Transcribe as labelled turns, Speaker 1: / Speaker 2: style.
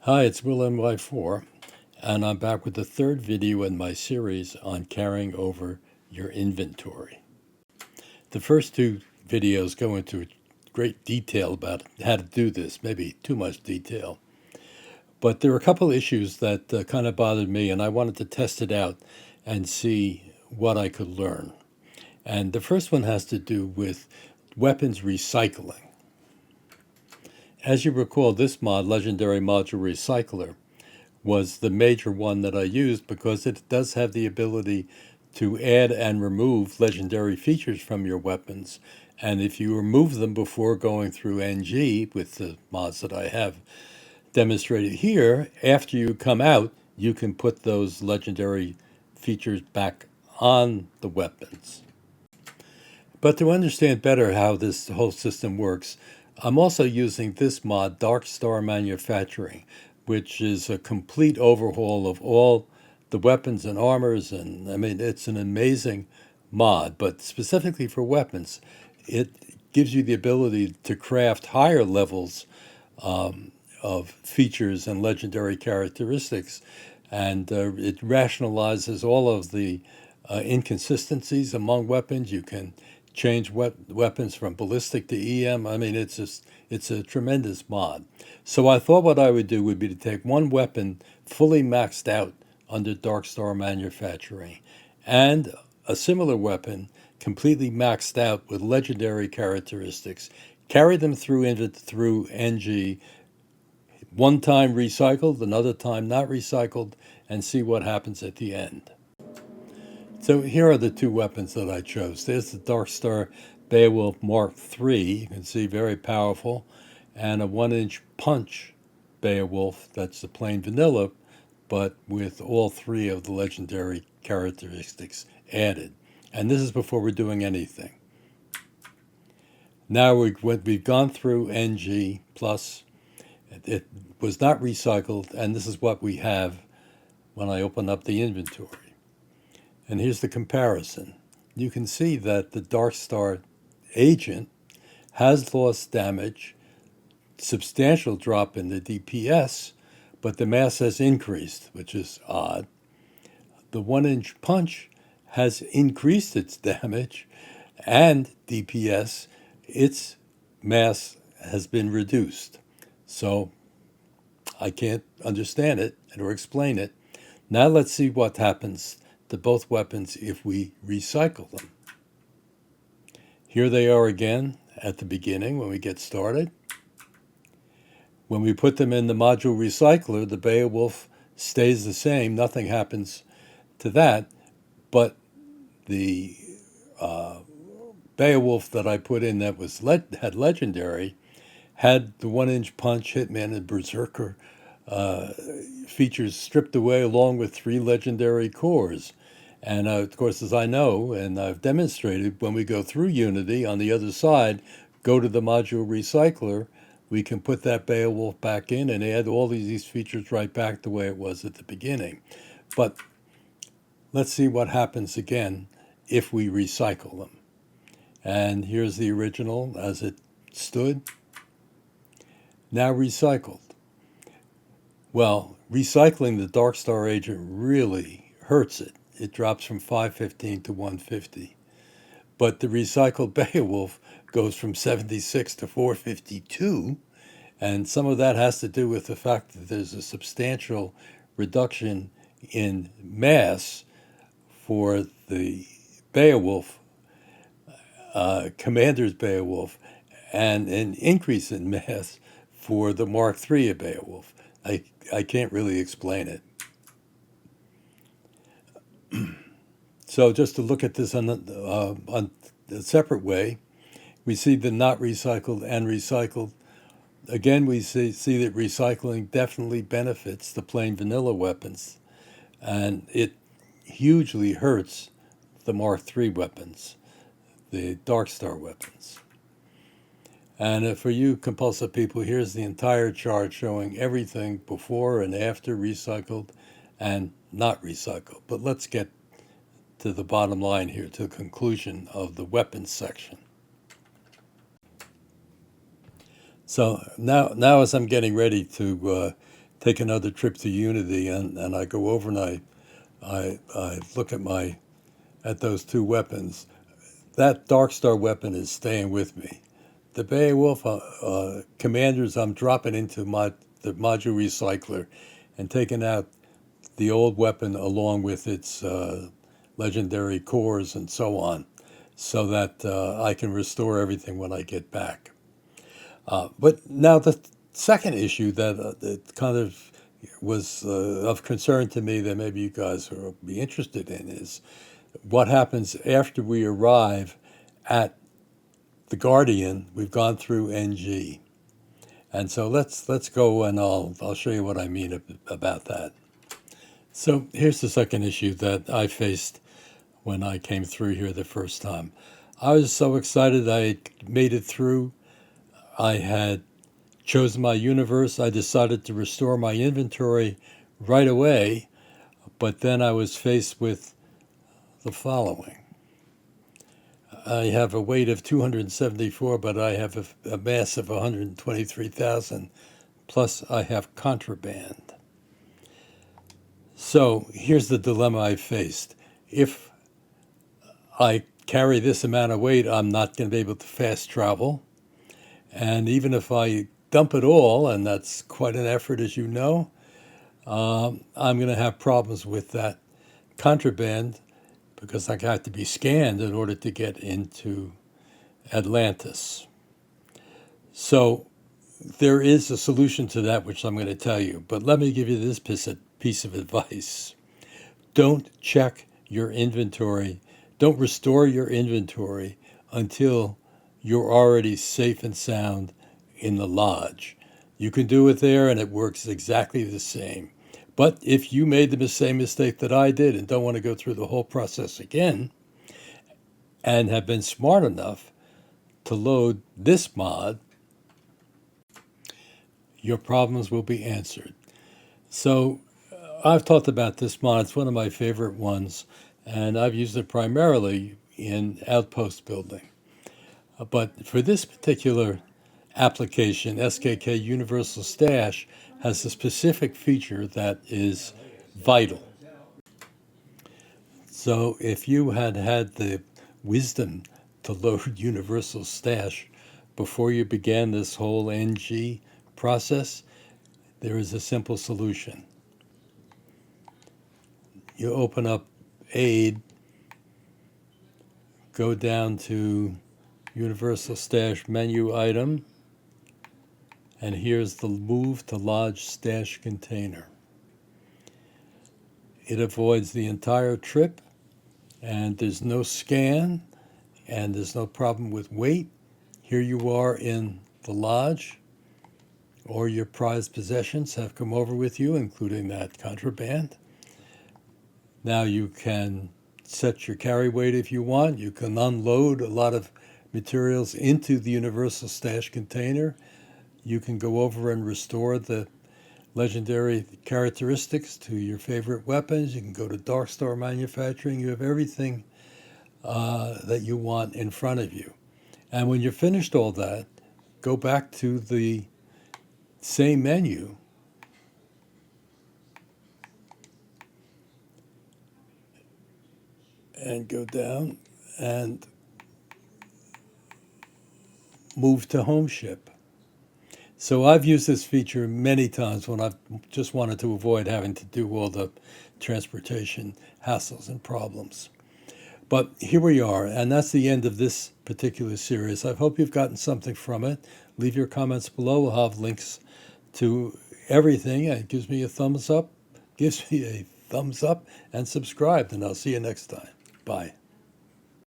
Speaker 1: Hi, it's Will NY4, and I'm back with the third video in my series on carrying over your inventory. The first two videos go into great detail about how to do this, maybe too much detail. But there are a couple issues that kind of bothered me, and I wanted to test it out and see what I could learn. And the first one has to do with weapons recycling. As you recall, this mod, Legendary Module Recycler, was the major one that I used because it does have the ability to add and remove legendary features from your weapons. And if you remove them before going through NG with the mods that I have demonstrated here, after you come out, you can put those legendary features back on the weapons. But to understand better how this whole system works, I'm also using this mod, DarkStar Manufacturing, which is a complete overhaul of all the weapons and armors. And I mean, it's an amazing mod, but specifically for weapons, it gives you the ability to craft higher levels of features and legendary characteristics. And it rationalizes all of the inconsistencies among weapons. You can change weapons from ballistic to EM. I mean, it's a tremendous mod. So I thought what I would do would be to take one weapon fully maxed out under DarkStar Manufacturing and a similar weapon completely maxed out with legendary characteristics, carry them through NG, one time recycled, another time not recycled, and see what happens at the end. So here are the two weapons that I chose. There's the DarkStar Beowulf Mark III, you can see very powerful, and a 1-inch punch Beowulf, that's the plain vanilla, but with all three of the legendary characteristics added. And this is before we're doing anything. Now we've gone through NG plus, it was not recycled, and this is what we have when I open up the inventory. And here's the comparison. You can see that the DarkStar agent has lost damage, substantial drop in the DPS, but the mass has increased, which is odd. The 1-inch punch has increased its damage and DPS, its mass has been reduced. So I can't understand it or explain it. Now let's see what happens to both weapons if we recycle them. Here they are again at the beginning when we get started. When we put them in the module recycler, the Beowulf stays the same. Nothing happens to that, but the Beowulf that I put in that was had legendary had the 1-inch punch, Hitman, and Berserker features stripped away along with 3 legendary cores. And of course, as I know, and I've demonstrated, when we go through Unity on the other side, go to the module recycler, we can put that Beowulf back in and add all these features right back the way it was at the beginning. But let's see what happens again if we recycle them. And here's the original as it stood. Now recycled. Well, recycling the DarkStar agent really hurts it. It drops from 515 to 150. But the recycled Beowulf goes from 76 to 452, and some of that has to do with the fact that there's a substantial reduction in mass for the Beowulf, Commander's Beowulf, and an increase in mass for the Mark III of Beowulf. I can't really explain it. So just to look at this on a separate way, we see the not recycled and recycled. Again, we see that recycling definitely benefits the plain vanilla weapons, and it hugely hurts the Mark III weapons, the DarkStar weapons. And for you compulsive people, here's the entire chart showing everything before and after recycled and not recycled. But let's get to the bottom line here, to the conclusion of the weapons section. So now as I'm getting ready to take another trip to Unity, and I go over and I look at those two weapons. That DarkStar weapon is staying with me. The Beowulf commanders, I'm dropping into the module recycler and taking out the old weapon along with its legendary cores and so on, so that I can restore everything when I get back. But now the second issue that kind of was of concern to me that maybe you guys will be interested in is what happens after we arrive at the Guardian. We've gone through NG. And so let's go, and I'll show you what I mean about that. So here's the second issue that I faced when I came through here the first time. I was so excited I made it through. I had chosen my universe. I decided to restore my inventory right away, but then I was faced with the following. I have a weight of 274, but I have a mass of 123,000, plus I have contraband. So here's the dilemma I faced. If I carry this amount of weight, I'm not going to be able to fast travel. And even if I dump it all, and that's quite an effort, as you know, I'm going to have problems with that contraband because I got to be scanned in order to get into Atlantis. So there is a solution to that, which I'm going to tell you. But let me give you this piece of advice. Don't check your inventory. Don't restore your inventory until you're already safe and sound in the lodge. You can do it there, and it works exactly the same. But if you made the same mistake that I did and don't want to go through the whole process again, and have been smart enough to load this mod, your problems will be answered. So I've talked about this mod. It's one of my favorite ones, and I've used it primarily in outpost building. But for this particular application, SKK Universal Stash has a specific feature that is vital. So if you had the wisdom to load Universal Stash before you began this whole NG process, there is a simple solution. You open up Aid, go down to Universal Stash menu item, and here's the Move to Lodge Stash Container. It avoids the entire trip, and there's no scan, and there's no problem with weight. Here you are in the lodge. Or your prized possessions have come over with you, including that contraband. Now you can set your carry weight if you want. You can unload a lot of materials into the Universal Stash container. You can go over and restore the legendary characteristics to your favorite weapons. You can go to DarkStar Manufacturing. You have everything that you want in front of you. And when you're finished all that, go back to the same menu and go down and move to home ship. So I've used this feature many times when I've just wanted to avoid having to do all the transportation hassles and problems. But here we are, and that's the end of this particular series. I hope you've gotten something from it. Leave your comments below. We'll have links to everything. It gives me a thumbs up, and subscribe, and I'll see you next time. Bye.